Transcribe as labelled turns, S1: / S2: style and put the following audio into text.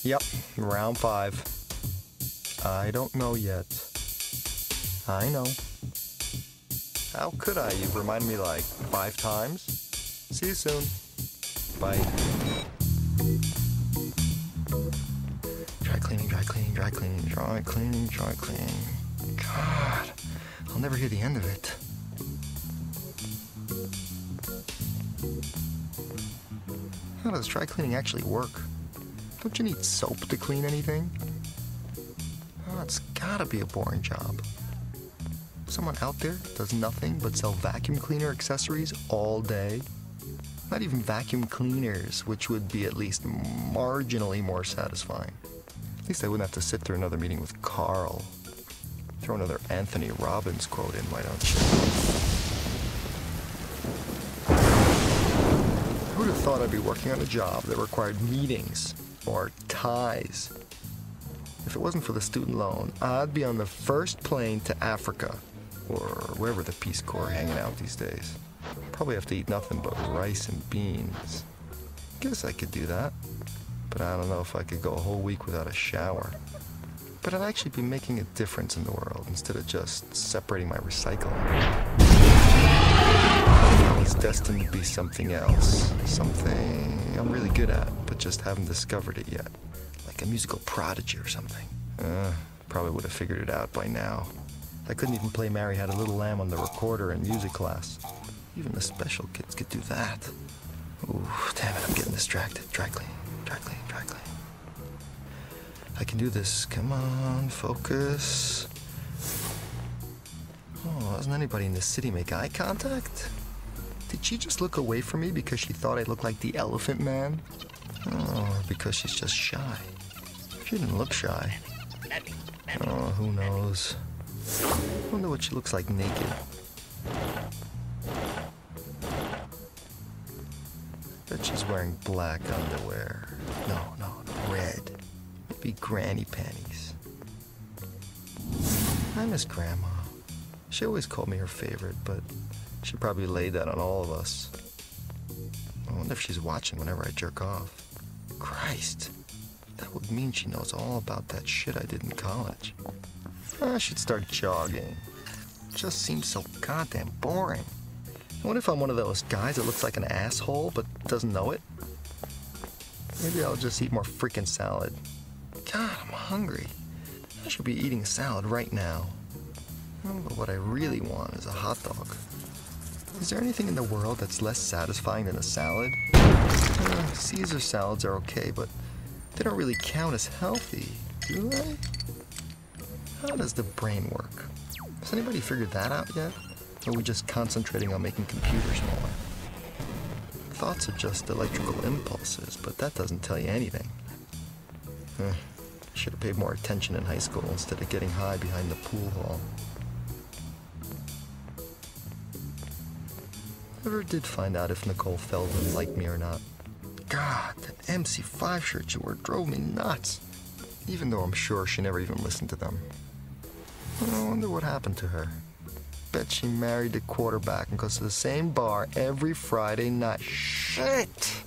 S1: Yep, round 5. I don't know yet. I know. How could I? You've reminded me like 5 times. See you soon. Bye. Dry cleaning, dry cleaning, dry cleaning, dry cleaning, dry cleaning. God, I'll never hear the end of it. How does dry cleaning actually work? Don't you need soap to clean anything? Oh, it's gotta be a boring job. Someone out there does nothing but sell vacuum cleaner accessories all day. Not even vacuum cleaners, which would be at least marginally more satisfying. At least I wouldn't have to sit through another meeting with Carl. Throw another Anthony Robbins quote in, why don't you? Who'd have thought I'd be working on a job that required meetings or ties? If it wasn't for the student loan, I'd be on the first plane to Africa, or wherever the Peace Corps are hanging out these days. Probably have to eat nothing but rice and beans. Guess I could do that, but I don't know if I could go a whole week without a shower. But I'd actually be making a difference in the world instead of just separating my recycling. I was destined to be something else, something I'm really good at, but just haven't discovered it yet. Like a musical prodigy or something. Probably would have figured it out by now. I couldn't even play Mary Had a Little Lamb on the recorder in music class. Even the special kids could do that. Ooh, damn it, I'm getting distracted. Dry clean, dry clean, dry clean. I can do this. Come on, focus. Oh, doesn't anybody in this city make eye contact? Did she just look away from me because she thought I looked like the Elephant Man? Oh, or because she's just shy? She didn't look shy. Oh, who knows? I wonder what she looks like naked. Bet she's wearing black underwear. No, red. Maybe granny panties. I miss Grandma. She always called me her favorite, but she probably laid that on all of us. I wonder if she's watching whenever I jerk off. Christ, that would mean she knows all about that shit I did in college. I should start jogging. It just seems so goddamn boring. What if I'm one of those guys that looks like an asshole but doesn't know it? Maybe I'll just eat more freaking salad. God, I'm hungry. I should be eating salad right now. But what I really want is a hot dog. Is there anything in the world that's less satisfying than a salad? Caesar salads are okay, but they don't really count as healthy, do they? How does the brain work? Has anybody figured that out yet? Or are we just concentrating on making computers more? Thoughts are just electrical impulses, but that doesn't tell you anything. Should have paid more attention in high school instead of getting high behind the pool hall. Never did find out if Nicole Feldman liked me or not. God, that MC5 shirt she wore drove me nuts. Even though I'm sure she never even listened to them. I wonder what happened to her. Bet she married the quarterback and goes to the same bar every Friday night. Shit!